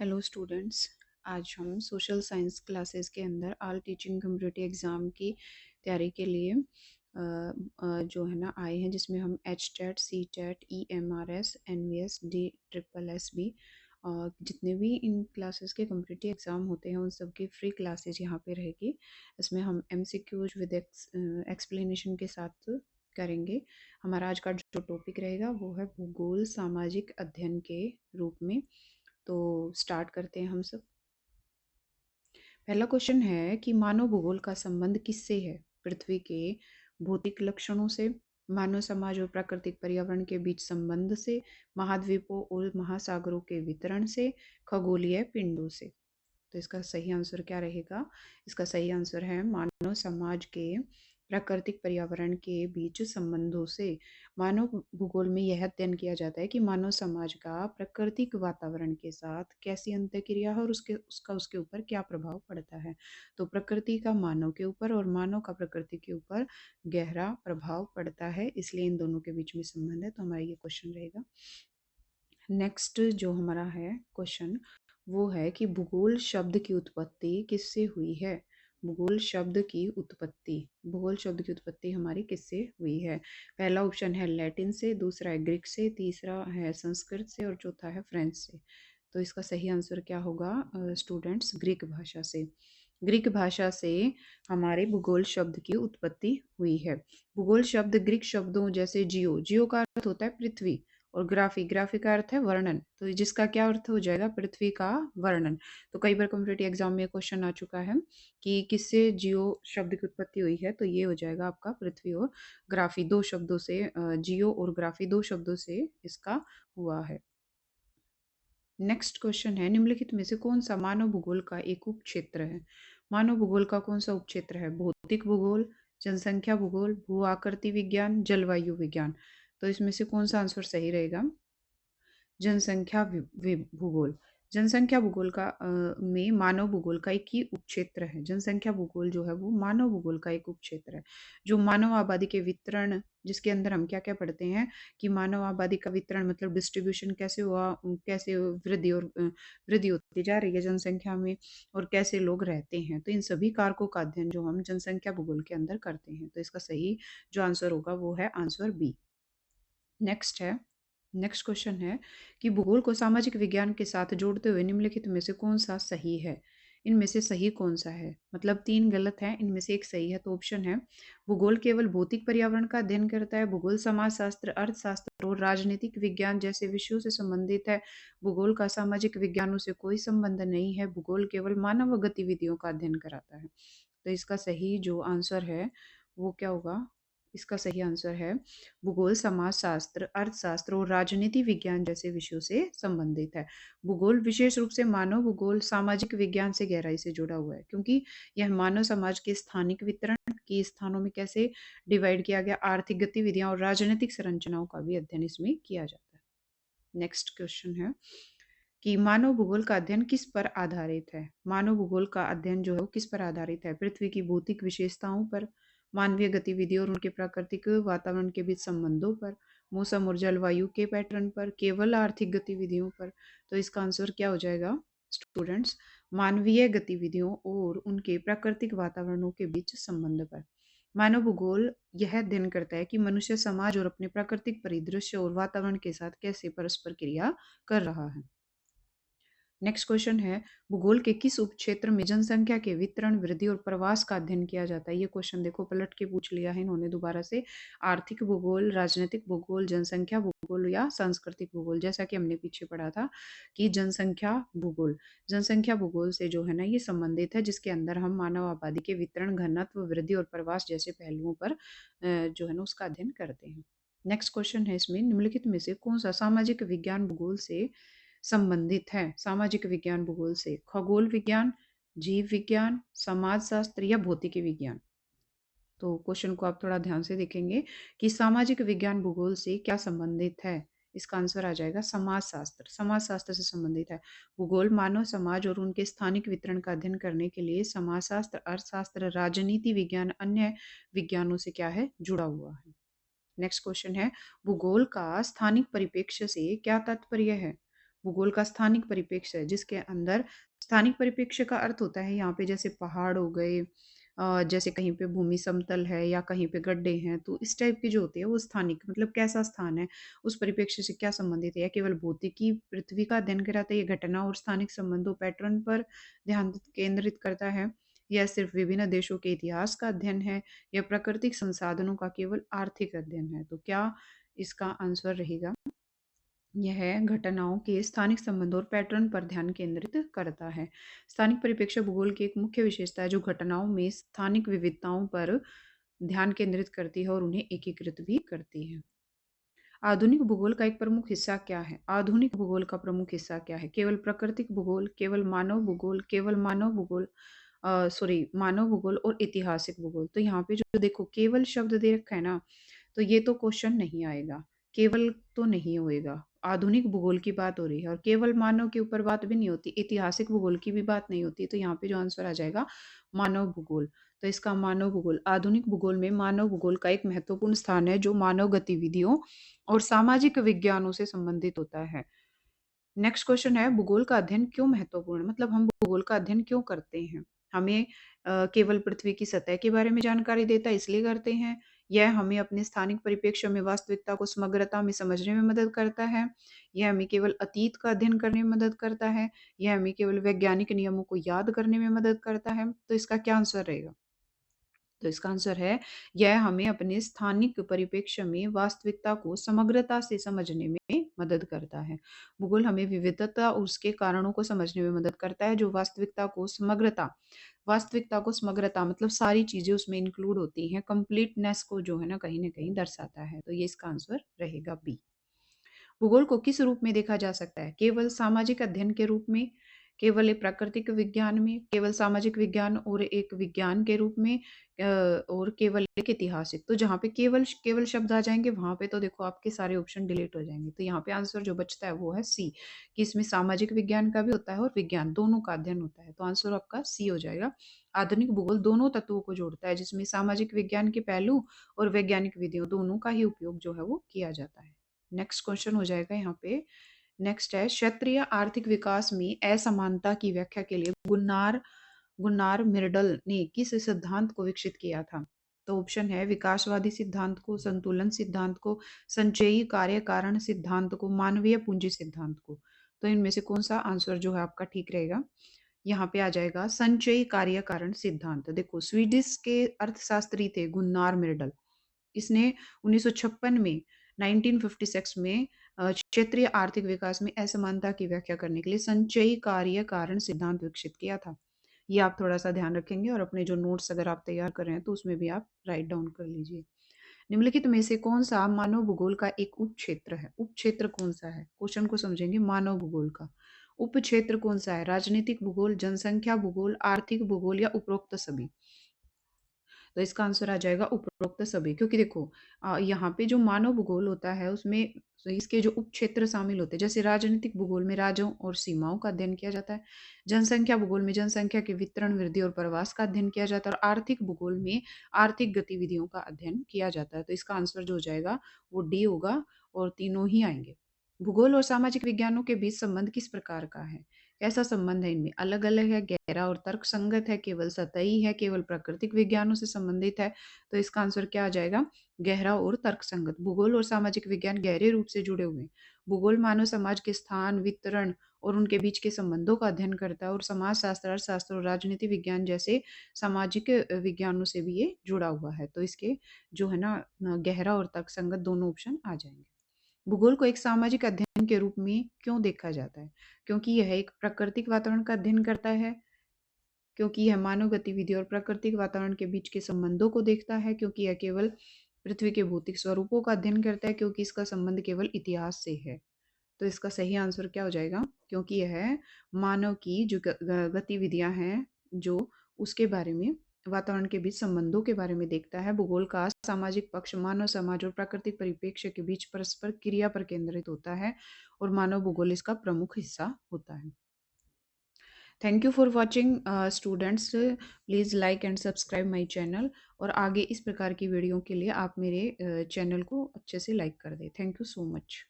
Hello students. आज हम social science classes के अंदर ऑल टीचिंग कम्युनिटी एग्ज़ाम की तैयारी के लिए जो है ना आए हैं, जिसमें हम H TET, C TET, E M R S, N V S, D triple S B और जितने भी इन क्लासेस के कम्युनिटी एग्ज़ाम होते हैं उन सब की फ्री क्लासेस यहाँ पे रहेगी। इसमें हम M C Qs with explanation के साथ करेंगे। हमारा आज का जो टॉपिक रहेगा वो है भूगोल सामाजिक अध्ययन के रूप में। तो स्टार्ट करते हैं हम सब। पहला क्वेश्चन है कि मानव भूगोल का संबंध किससे है? पृथ्वी के भौतिक लक्षणों से, मानव समाज और प्राकृतिक पर्यावरण के बीच संबंध से, महाद्वीपों और महासागरों के वितरण से, खगोलीय पिंडों से। तो इसका सही आंसर क्या रहेगा? इसका सही आंसर है मानव समाज के प्राकृतिक पर्यावरण के बीच संबंधों से। मानव भूगोल में यह अध्ययन किया जाता है कि मानव समाज का प्राकृतिक वातावरण के साथ कैसी अंतःक्रिया है और उसके ऊपर क्या प्रभाव पड़ता है। तो प्रकृति का मानव के ऊपर और मानव का प्रकृति के ऊपर गहरा प्रभाव पड़ता है, इसलिए इन दोनों के बीच में संबंध है। तो हमारा ये क्वेश्चन रहेगा। नेक्स्ट जो हमारा है क्वेश्चन वो है कि भूगोल शब्द की उत्पत्ति किससे हुई है? भूगोल शब्द की उत्पत्ति हमारी किससे हुई है? पहला ऑप्शन है लैटिन से, दूसरा है ग्रीक से, तीसरा है संस्कृत से और चौथा है फ्रेंच से। तो इसका सही आंसर क्या होगा स्टूडेंट्स? ग्रीक भाषा से। ग्रीक भाषा से हमारे भूगोल शब्द की उत्पत्ति हुई है। भूगोल शब्द ग्रीक शब्दों जैसे जियो का अर्थ होता है पृथ्वी, और ग्राफी का अर्थ है वर्णन, तो जिसका क्या अर्थ हो जाएगा? पृथ्वी का वर्णन। तो कई बार कॉम्पिटिटिव एग्जाम में क्वेश्चन आ चुका है कि किससे जियो शब्द की उत्पत्ति हुई है, तो ये हो जाएगा आपका पृथ्वी और ग्राफी दो शब्दों से, जियो और ग्राफी दो शब्दों से इसका हुआ है। नेक्स्ट क्वेश्चन है निम्नलिखित में से कौन सा मानव भूगोल का एक उप क्षेत्र है? मानव भूगोल का कौन सा उप क्षेत्र है? भौतिक भूगोल, जनसंख्या भूगोल, भू आकृति विज्ञान, जलवायु विज्ञान। तो इसमें से कौन सा आंसर सही रहेगा? जनसंख्या भूगोल। जनसंख्या भूगोल का में मानव भूगोल का एक ही उपक्षेत्र है। जनसंख्या भूगोल जो है वो मानव भूगोल का एक उपक्षेत्र है, जो मानव आबादी के वितरण, जिसके अंदर हम क्या क्या पढ़ते हैं कि मानव आबादी का वितरण मतलब डिस्ट्रीब्यूशन कैसे हुआ, कैसे वृद्धि होती जा रही है जनसंख्या में, और कैसे लोग रहते हैं। तो इन सभी कारकों का अध्ययन जो हम जनसंख्या भूगोल के अंदर करते हैं। तो इसका सही जो आंसर होगा वो है आंसर बी। नेक्स्ट क्वेश्चन है कि भूगोल को सामाजिक विज्ञान के साथ जोड़ते हुए निम्नलिखित में से कौन सा सही है? इनमें से सही कौन सा है? मतलब तीन गलत है, इनमें से एक सही है। तो ऑप्शन है भूगोल केवल भौतिक पर्यावरण का अध्ययन करता है, भूगोल समाजशास्त्र, अर्थशास्त्र और राजनीतिक विज्ञान जैसे विषयों से संबंधित है, भूगोल का सामाजिक विज्ञानों से कोई संबंध नहीं है, भूगोल केवल मानव गतिविधियों का अध्ययन कराता है। तो इसका सही जो आंसर है वो क्या होगा? इसका सही आंसर है भूगोल समाजशास्त्र, अर्थशास्त्र और राजनीति विज्ञान जैसे विषयों से संबंधित है। भूगोल विशेष रूप से मानव भूगोल सामाजिक विज्ञान से गहराई से जुड़ा हुआ है, क्योंकि यह मानव समाज के स्थानिक वितरण की स्थानों में कैसे डिवाइड किया गया, आर्थिक गतिविधियां और राजनीतिक संरचनाओं का भी अध्ययन इसमें किया जाता है। नेक्स्ट क्वेश्चन है कि मानव भूगोल का अध्ययन किस पर आधारित है? मानव भूगोल का अध्ययन जो है वो किस पर आधारित है? पृथ्वी की भौतिक विशेषताओं पर, मानवीय गतिविधि और उनके प्राकृतिक वातावरण के बीच संबंधों पर, मौसम और जलवायु के पैटर्न पर, केवल आर्थिक गतिविधियों पर। तो इसका आंसर क्या हो जाएगा स्टूडेंट्स? मानवीय गतिविधियों और उनके प्राकृतिक वातावरणों के बीच संबंध पर। मानव भूगोल यह अध्ययन करता है कि मनुष्य समाज और अपने प्राकृतिक परिदृश्य और वातावरण के साथ कैसे परस्पर क्रिया कर रहा है। नेक्स्ट क्वेश्चन है भूगोल के किस उपक्षेत्र में जनसंख्या के वितरण, वृद्धि और प्रवास का अध्ययन किया जाता है? ये क्वेश्चन देखो पलट के पूछ लिया है इन्होंने दोबारा से। आर्थिक भूगोल, राजनीतिक भूगोल, जनसंख्या भूगोल या सांस्कृतिक भूगोल। जैसा कि हमने पीछे पढ़ा था कि जनसंख्या भूगोल से जो है ना ये संबंधित है, जिसके अंदर हम मानव आबादी के वितरण, घनत्व, वृद्धि और प्रवास जैसे पहलुओं पर जो है ना उसका अध्ययन करते हैं। नेक्स्ट क्वेश्चन है इसमें निम्नलिखित में से कौन सा सामाजिक विज्ञान भूगोल से संबंधित है? सामाजिक विज्ञान भूगोल से खगोल विज्ञान, जीव विज्ञान, समाजशास्त्र या भौतिकी विज्ञान। तो क्वेश्चन को आप थोड़ा ध्यान से देखेंगे कि सामाजिक विज्ञान भूगोल से क्या संबंधित है। इसका आंसर आ जाएगा समाजशास्त्र। समाजशास्त्र से संबंधित है। भूगोल मानव समाज और उनके स्थानिक वितरण का अध्ययन करने के लिए समाजशास्त्र, अर्थशास्त्र, राजनीति विज्ञान अन्य विज्ञानों से क्या है जुड़ा हुआ है। नेक्स्ट क्वेश्चन है भूगोल का स्थानिक परिप्रेक्ष्य से क्या तात्पर्य है? भूगोल का स्थानिक परिप्रेक्ष्य है, जिसके अंदर स्थानिक परिप्रेक्ष्य का अर्थ होता है यहाँ पे जैसे पहाड़ हो गए, जैसे कहीं पे भूमि समतल है या कहीं पे गड्ढे हैं, तो इस टाइप की जो होती है वो स्थानिक मतलब कैसा स्थान है, उस परिप्रेक्ष्य से क्या संबंधित है, या केवल भौतिकी पृथ्वी का अध्ययन कराता है, ये घटना और स्थानिक संबंधों पैटर्न पर ध्यान केंद्रित करता है, या सिर्फ विभिन्न देशों के इतिहास का अध्ययन है, या प्राकृतिक संसाधनों का केवल आर्थिक अध्ययन है। तो क्या इसका आंसर रहेगा? यह घटनाओं के स्थानिक संबंधों और पैटर्न पर ध्यान केंद्रित करता है। स्थानिक परिप्रेक्ष्य भूगोल की एक मुख्य विशेषता है जो घटनाओं में स्थानिक विविधताओं पर ध्यान केंद्रित करती है और उन्हें एकीकृत भी करती है। आधुनिक भूगोल का एक प्रमुख हिस्सा क्या है? आधुनिक भूगोल का प्रमुख हिस्सा क्या है? केवल प्राकृतिक भूगोल, केवल मानव भूगोल, केवल मानव भूगोल, मानव भूगोल और ऐतिहासिक भूगोल। तो यहाँ पे जो देखो केवल शब्द दे रखा है ना, तो ये तो क्वेश्चन नहीं आएगा। केवल तो नहीं होएगा। आधुनिक भूगोल की बात हो रही है और केवल मानव के ऊपर बात भी नहीं होती, ऐतिहासिक भूगोल की भी बात नहीं होती। तो यहाँ पे जो आंसर आ जाएगा मानव भूगोल। तो इसका मानव भूगोल, आधुनिक भूगोल में मानव भूगोल का एक महत्वपूर्ण स्थान है जो मानव गतिविधियों और सामाजिक विज्ञानों से संबंधित होता है। नेक्स्ट क्वेश्चन है भूगोल का अध्ययन क्यों महत्वपूर्ण है? मतलब हम भूगोल का अध्ययन क्यों करते हैं? हमें केवल पृथ्वी की सतह के बारे में जानकारी देता है इसलिए करते हैं। यह हमें अपने स्थानिक परिप्रेक्ष्य में वास्तविकता को समग्रता में समझने में मदद करता है। यह हमें केवल अतीत का अध्ययन करने में मदद करता है। यह हमें केवल वैज्ञानिक नियमों को याद करने में मदद करता है। तो इसका क्या आंसर रहेगा? तो इसका आंसर है यह हमें अपने स्थानिक परिप्रेक्ष्य में वास्तविकता को समग्रता से समझने में मदद करता है। भूगोल हमें विविधता और उसके कारणों को समझने में मदद करता है जो वास्तविकता को समग्रता मतलब सारी चीजें उसमें इंक्लूड होती हैं, कंप्लीटनेस को जो है ना कहीं दर्शाता है। तो ये इसका आंसर रहेगा बी। भूगोल को किस रूप में देखा जा सकता है? केवल सामाजिक अध्ययन के रूप में, केवल एक प्राकृतिक विज्ञान में, केवल सामाजिक विज्ञान और एक विज्ञान के रूप में, और केवल एक ऐतिहासिक। तो जहाँ पे केवल केवल शब्द आ जाएंगे वहां पे तो देखो आपके सारे ऑप्शन डिलीट हो जाएंगे। तो यहाँ पे आंसर जो बचता है वो है सी, कि इसमें सामाजिक विज्ञान का भी होता है और विज्ञान दोनों का अध्ययन होता है। तो आंसर आपका सी हो जाएगा। आधुनिक भूगोल दोनों तत्वों को जोड़ता है जिसमें सामाजिक विज्ञान के पहलू और वैज्ञानिक विधियों दोनों का ही उपयोग जो है वो किया जाता है। नेक्स्ट क्वेश्चन हो जाएगा यहाँ पे। नेक्स्ट है क्षेत्रीय आर्थिक विकास में असमानता की व्याख्या के लिए गुन्नार गुन्नार मिर्डल ने किस सिद्धांत को विकसित किया था? तो ऑप्शन है विकासवादी सिद्धांत को, संतुलन सिद्धांत को, संचयी कार्य कारण सिद्धांत को, मानवीय पूंजी सिद्धांत को। तो इनमें से कौन सा आंसर जो है आपका ठीक रहेगा? यहाँ पे आ जाएगा संचयी कार्य कारण सिद्धांत। देखो स्वीडिश के अर्थशास्त्री थे गुन्नार मिर्डल। इसने 1956 में 1956 में क्षेत्रीय आर्थिक विकास में असमानता की व्याख्या करने के लिए संचयी कार्य कारण सिद्धांत विकसित किया था। ये आप थोड़ा सा ध्यान रखेंगे और अपने जो नोट्स अगर आप तैयार कर रहे हैं तो उसमें भी आप राइट डाउन कर लीजिए। निम्नलिखित में से कौन सा मानव भूगोल का एक उप क्षेत्र है? उप क्षेत्र कौन सा है? क्वेश्चन को समझेंगे। मानव भूगोल का उप क्षेत्र कौन सा है? राजनीतिक भूगोल, जनसंख्या भूगोल, आर्थिक भूगोल या उपरोक्त सभी? तो इसका आंसर आ जाएगा उपरोक्त सभी, क्योंकि देखो यहाँ पे जो मानव भूगोल होता है उसमें इसके जो उप क्षेत्र शामिल होते हैं, जैसे राजनीतिक भूगोल में राज्यों और सीमाओं का अध्ययन किया जाता है, जनसंख्या भूगोल में जनसंख्या के वितरण, वृद्धि और प्रवास का अध्ययन किया जाता है, और आर्थिक भूगोल में आर्थिक गतिविधियों का अध्ययन किया जाता है। तो इसका आंसर जो हो जाएगा वो डी होगा और तीनों ही आएंगे। भूगोल और सामाजिक विज्ञानों के बीच संबंध किस प्रकार का है? कैसा संबंध है इनमें? अलग अलग है, गहरा और तर्क संगत है, केवल सतही है, केवल प्राकृतिक विज्ञानों से संबंधित है? तो इसका आंसर क्या आ जाएगा? गहरा और तर्क संगत। भूगोल और सामाजिक विज्ञान गहरे रूप से जुड़े हुए हैं। भूगोल मानव समाज के स्थान, वितरण और उनके बीच के संबंधों का अध्ययन करता है, और समाज शास्त्र, अर्थशास्त्र और राजनीति विज्ञान जैसे सामाजिक विज्ञानों से भी ये जुड़ा हुआ है। तो इसके जो है ना गहरा और तर्क संगत दोनों ऑप्शन आ जाएंगे। भूगोल को एक सामाजिक अध्ययन के रूप में क्यों देखा जाता है? क्योंकि यह एक प्राकृतिक वातावरण का अध्ययन करता है, क्योंकि यह मानव गतिविधि और प्राकृतिक वातावरण के बीच के संबंधों को देखता है, क्योंकि यह केवल पृथ्वी के भौतिक स्वरूपों का अध्ययन करता है, क्योंकि इसका संबंध केवल इतिहास से है। तो इसका सही आंसर क्या हो जाएगा? क्योंकि यह मानव की जो गतिविधियां हैं, जो उसके बारे में, वातावरण के बीच संबंधों के बारे में देखता है। भूगोल का सामाजिक पक्ष मानव समाज और प्राकृतिक परिप्रेक्ष्य के बीच परस्पर क्रिया पर केंद्रित होता है, और मानव भूगोल इसका प्रमुख हिस्सा होता है। Thank you for watching students, please like and subscribe my channel, और आगे इस प्रकार की वीडियो के लिए आप मेरे चैनल को अच्छे से लाइक कर दें। Thank you so much.